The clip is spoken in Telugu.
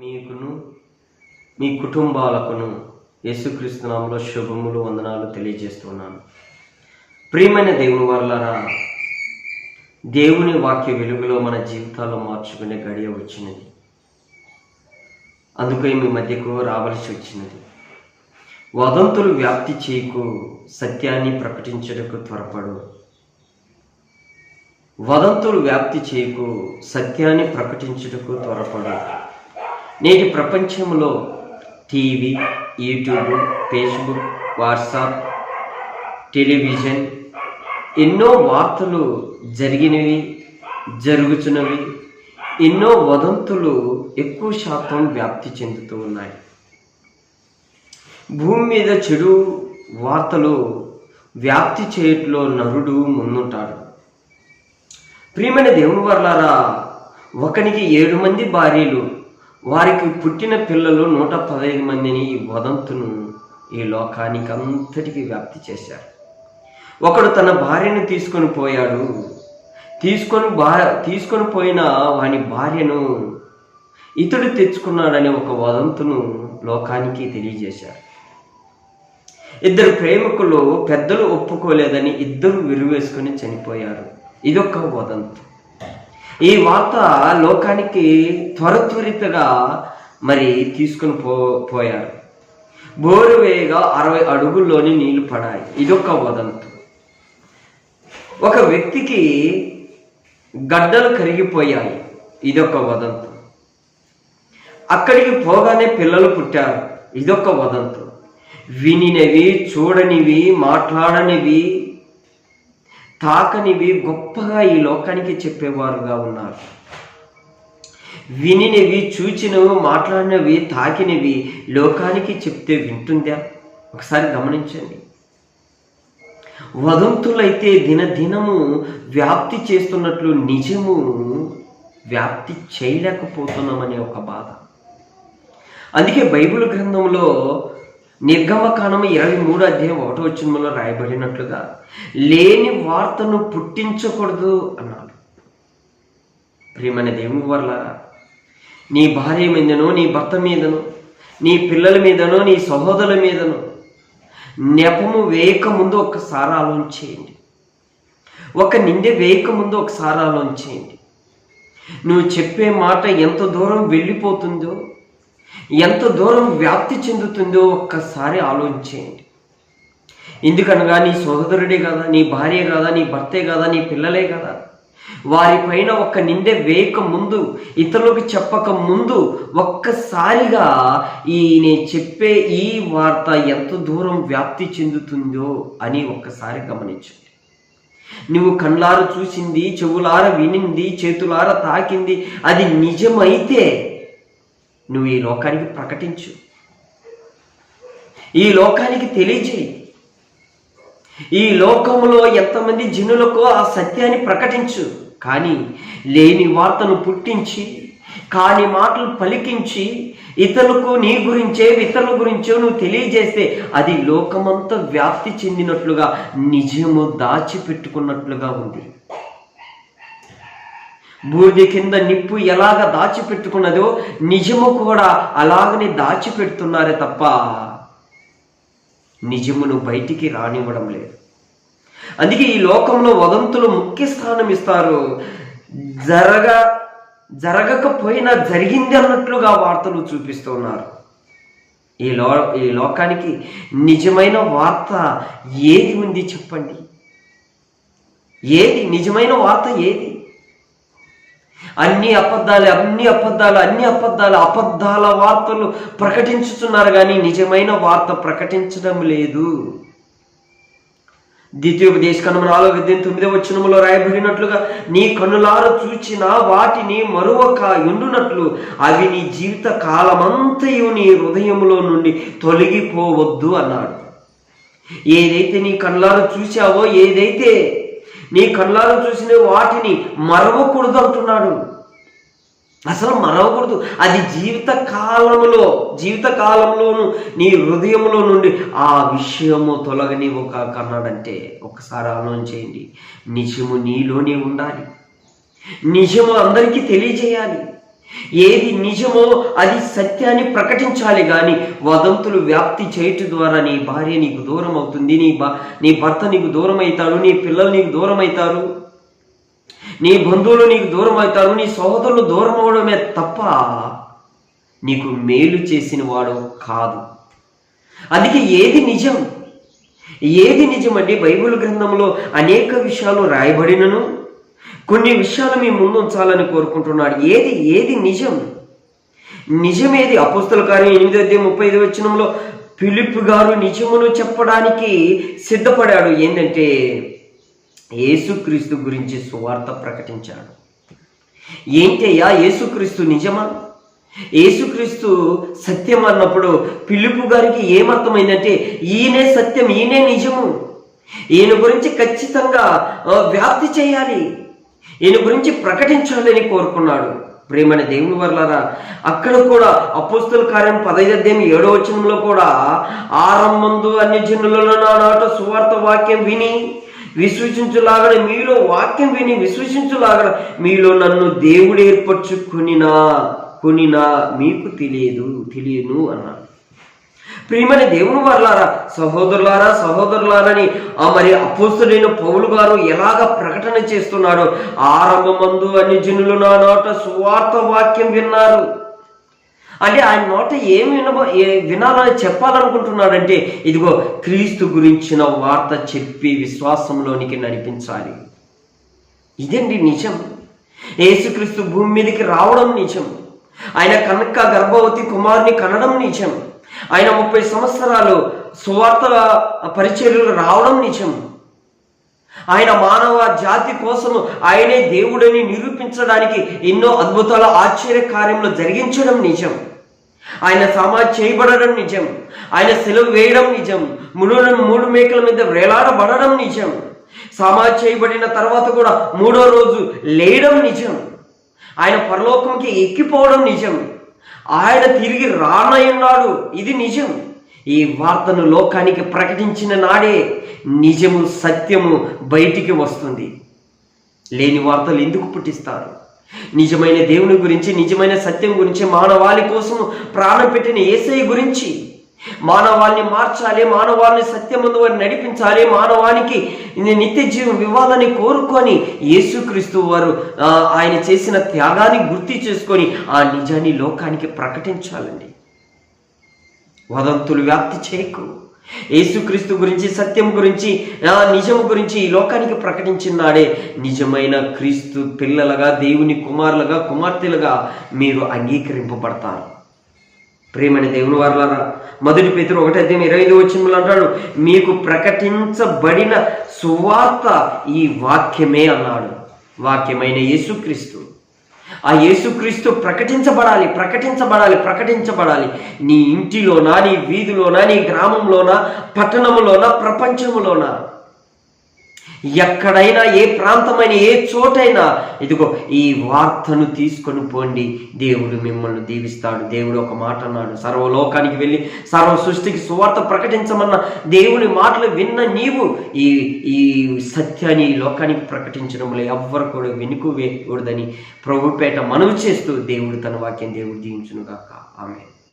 మీకును మీ కుటుంబాలకును యేసుక్రీస్తు నామములో శుభములు వందనాలు తెలియజేస్తున్నాను. ప్రియమైన దేవుని వారలారా, దేవుని వాక్య వెలుగులో మన జీవితాల్లో మార్చుకునే గడియ వచ్చినది. అందుకే మీ మధ్యకు రావలసి వచ్చినది. వదంతులు వ్యాప్తి చేయకు, సత్యాన్ని ప్రకటించడానికి త్వరపడు. వదంతులు వ్యాప్తి చేయకు, సత్యాన్ని ప్రకటించుటకు త్వరపడు. నేటి ప్రపంచంలో TV, YouTube, Facebook, WhatsApp, television ఎన్నో వార్తలు జరిగినవి, జరుగుతున్నవి. ఎన్నో వదంతులు ఎక్కువ శాతం వ్యాప్తి చెందుతూ ఉన్నాయి. భూమి మీద చెడు వార్తలు వ్యాప్తి చేయట్లో నరుడు ముందుంటాడు. ప్రియమైన దేవుని వారలారా, ఒకనికి 7 మంది భార్యలు, వారికి పుట్టిన పిల్లలు 115 మందిని ఈ వదంతును ఈ లోకానికి అంతటికి వ్యాప్తి చేశారు. ఒకడు తన భార్యను తీసుకొని పోయాడు. తీసుకొని పోయిన వాని భార్యను ఇతడు తెచ్చుకున్నాడని ఒక వదంతును లోకానికి తెలియజేశారు. 2 ప్రేమికులు పెద్దలు ఒప్పుకోలేదని 2 విరువేసుకొని చనిపోయారు. ఇదొక వదంతు. ఈ వార్త లోకానికి త్వరితగా తీసుకొని పోయారు. బోరువేగా 60 అడుగుల్లోని నీళ్లు పడాయి. ఇదొక వదంతు. ఒక వ్యక్తికి గడ్డలు కరిగిపోయాయి. ఇదొక వదంతు. అక్కడికి పోగానే పిల్లలు పుట్టారు. ఇదొక వదంతు. వినినవి, చూడనివి, మాట్లాడనివి, తాకనివి గొప్పగా ఈ లోకానికి చెప్పేవారుగా ఉన్నారు. వినినవి, చూచినవి, మాట్లాడినవి, తాకినవి లోకానికి చెప్తే వింటుందా? ఒకసారి గమనించండి. వదంతులైతే దినదినము వ్యాప్తి చేస్తున్నట్లు నిజము వ్యాప్తి చేయలేకపోతున్నామనే ఒక బాధ. అందుకే బైబిల్ గ్రంథంలో నిర్గమకాండం 23 అధ్యాయం 1వ వచనంలో రాయబడినట్లుగా లేని వార్తను పుట్టించకూడదు అన్నాడు. ప్రియమైన దేవుని వారలారా, నీ భార్య మీదనో, నీ భర్త మీదనో, నీ పిల్లల మీదనో, నీ సహోదరుల మీదనో నెపము వేయక ముందు ఒకసారి ఆలోచించేయండి. ఒక నిందె వేయక ముందు ఒకసారి ఆలోచించేయండి. నువ్వు చెప్పే మాట ఎంత దూరం వెళ్ళిపోతుందో, ఎంత దూరం వ్యాప్తి చెందుతుందో ఒక్కసారి ఆలోచించేయండి. ఎందుకనగా నీ సోదరుడే కదా, నీ భార్య కదా, నీ భర్తే కదా, నీ పిల్లలే కదా, వారిపైన ఒక్క నిందె వేయక ముందు, ఇతరులకు చెప్పక ముందు ఒక్కసారిగా నేను చెప్పే ఈ వార్త ఎంత దూరం వ్యాప్తి చెందుతుందో అని ఒక్కసారి గమనించండి. నువ్వు కళ్ళారా చూసింది, చెవులార వినింది, చేతులార తాకింది అది నిజమైతే నువ్వు ఈ లోకానికి ప్రకటించు, ఈ లోకానికి తెలియజేయి. ఈ లోకంలో ఎంతమంది జనులకు ఆ సత్యాన్ని ప్రకటించు. కానీ లేని వార్తను పుట్టించి, కాని మాటలు పలికించి, ఇతరులకు నీ గురించే, ఇతరుల గురించో నువ్వు తెలియజేస్తే అది లోకమంతా వ్యాప్తి చెందినట్లుగా, నిజము దాచిపెట్టుకున్నట్లుగా ఉంది. బూడిద కింద నిప్పు ఎలాగ దాచిపెట్టుకున్నదో నిజము కూడా అలాగనే దాచిపెడుతున్నారే తప్ప నిజమును బయటికి రానివ్వడం లేదు. అందుకే ఈ లోకంలో వదంతులు ముఖ్య స్థానం ఇస్తారు. జరగకపోయినా జరిగింది అన్నట్లుగా వార్తలు చూపిస్తున్నారు. ఈ లోకానికి నిజమైన వార్త ఏది ఉంది చెప్పండి? ఏది నిజమైన వార్త? ఏది? అన్ని అబద్ధాల వార్తలు ప్రకటించుతున్నారు, కానీ నిజమైన వార్త ప్రకటించడం లేదు. ద్వితీయోపదేశకాండం 4:9 వచనములో రాయబడినట్లుగా నీ కన్నులార చూచిన వాటిని మరువక ఉండునట్లు అవి నీ జీవిత కాలమంతయు నీ హృదయములో నుండి తొలగిపోవద్దు అన్నాడు. ఏదైతే నీ కన్నులార చూసావో, ఏదైతే నీ కళ్ళారు చూసిన వాటిని మరవకూడదు అంటున్నాడు. అసలు మరవకూడదు. అది జీవితకాలంలోను నీ హృదయంలో నుండి ఆ విషయము తొలగనివ్వు అన్నాడంటే ఒకసారి ఆలోచన చేయండి. నిజము నీలోనే ఉండాలి. నిజము అందరికీ తెలియజేయాలి. ఏది నిజమో అది సత్యాన్ని ప్రకటించాలి కానీ వదంతులు వ్యాప్తి చేయటం ద్వారా నీ భార్య నీకు దూరం అవుతుంది, నీ భర్త నీకు దూరం అవుతాడు, నీ పిల్లలు నీకు దూరం అవుతారు, నీ బంధువులు నీకు దూరం అవుతారు, నీ సహోదరులు దూరం అవడమే తప్ప నీకు మేలు చేసిన వాడు కాదు. అందుకే ఏది నిజం అంటే బైబిల్ గ్రంథంలో అనేక విషయాలు రాయబడినను కొన్ని విషయాలు మీ ముందు ఉంచాలని కోరుకుంటున్నాడు. ఏది నిజమేది? అపోస్తల కార్యం 8:35 ఫిలిప్పు గారు నిజమును చెప్పడానికి సిద్ధపడాడు. ఏంటంటే యేసుక్రీస్తు గురించి సువార్త ప్రకటించాడు. ఏంటయ్యా యేసుక్రీస్తు నిజమా, యేసుక్రీస్తు సత్యం అన్నప్పుడు ఫిలిప్పు గారికి ఏమర్థమైందంటే ఈయనే సత్యం, ఈయనే నిజము, ఈయన గురించి ఖచ్చితంగా వ్యాప్తి చేయాలి, ఈయన గురించి ప్రకటించాలని కోరుకున్నాడు. ప్రేమని దేవుని వర్లారా, అక్కడ కూడా అపోస్తల కార్యం 15:7 కూడా ఆరంభందు అన్యజనులలో నానాట సువార్త వాక్యం విని విశ్వసించులాగడ మీలో వాక్యం విని విశ్వసించులాగడ మీలో నన్ను దేవుడు ఏర్పరచుకొనినా మీకు తెలియను అన్నాడు. ప్రియమని దేవుని వర్లారా, సహోదరులారని మరి అపోస్తలుడైన పౌలు గారు ఎలాగ ప్రకటన చేస్తున్నాడో, ఆరంభమందు అన్యజనులు నా నోట సువార్త వాక్యం విన్నారు అంటే ఆయన నోట ఏమి వినాలని చెప్పాలనుకుంటున్నాడంటే ఇదిగో క్రీస్తు గురించిన వార్త చెప్పి విశ్వాసంలోనికి నడిపించాలి. ఇదండి నిజం. యేసుక్రీస్తు భూమి మీదకి రావడం నిజం, ఆయన కనక గర్భవతి కుమారుని కనడం నిజం, ఆయన 30 సంవత్సరాలు సువార్త పరిచర్యలు రావడం నిజం, ఆయన మానవ జాతి కోసం ఆయనే దేవుడని నిరూపించడానికి ఎన్నో అద్భుతాల ఆశ్చర్య కార్యములు జరిగించడం నిజం, ఆయన సమాధి చేయబడడం నిజం, ఆయన సెలవు వేయడం నిజం, 3 మేకల మీద వేలాడబడడం నిజం, సమాధి చేయబడిన తర్వాత కూడా 3వ రోజు లేయడం నిజం, ఆయన పరలోకంకి ఎక్కిపోవడం నిజం, ఆయన తిరిగి రానయ్యున్నాడు, ఇది నిజం. ఈ వార్తను లోకానికి ప్రకటించిన నాడే నిజము సత్యము బయటికి వస్తుంది. లేని వార్తలు ఎందుకు పుట్టిస్తారు? నిజమైన దేవుని గురించి, నిజమైన సత్యం గురించి, మానవాళి కోసం ప్రాణం పెట్టిన యేసయ్య గురించి, మానవాళిని మార్చాలి, మానవాళిని సత్యమందు నడిపించాలి, మానవానికి నిత్య జీవం ఇవ్వాలని కోరుకొని యేసుక్రీస్తు వారు ఆయన చేసిన త్యాగాన్ని గుర్తు చేసుకొని ఆ నిజాన్ని లోకానికి ప్రకటించాలండి. వదంతులు వ్యాప్తి చేయకు. యేసుక్రీస్తు గురించి, సత్యం గురించి, నిజం గురించి ఈ లోకానికి ప్రకటించినాడే నిజమైన క్రీస్తు పిల్లలుగా, దేవుని కుమారులుగా, కుమార్తెలుగా మీరు అంగీకరింపబడతారు. ప్రేమని దేవుని వారలారా, 1 పేతురు 1:25 అంటాడు, మీకు ప్రకటించబడిన సువార్త ఈ వాక్యమే అన్నాడు. వాక్యమైన యేసుక్రీస్తు. ఆ యేసుక్రీస్తు ప్రకటించబడాలి. నీ ఇంటిలోనా, నీ వీధిలోనా, నీ గ్రామంలోనా, పట్టణంలోనా, ప్రపంచంలోనా, ఎక్కడైనా, ఏ ప్రాంతమైన, ఏ చోటైనా ఇదిగో ఈ వార్తను తీసుకొని పోండి, దేవుడు మిమ్మల్ని దీవిస్తాడు. దేవుడు ఒక మాట అన్నాడు, సర్వలోకానికి వెళ్ళి సర్వ సృష్టికి సువార్త ప్రకటించమన్న దేవుని మాటలు విన్న నీవు ఈ సత్యాన్ని ఈ లోకానికి ప్రకటించడంలో ఎవ్వరు కూడా వెనుక వేయకూడదని ప్రభుపేట మనవి చేస్తూ దేవుడు తన వాక్యం దీవించును గాక. ఆమేన్.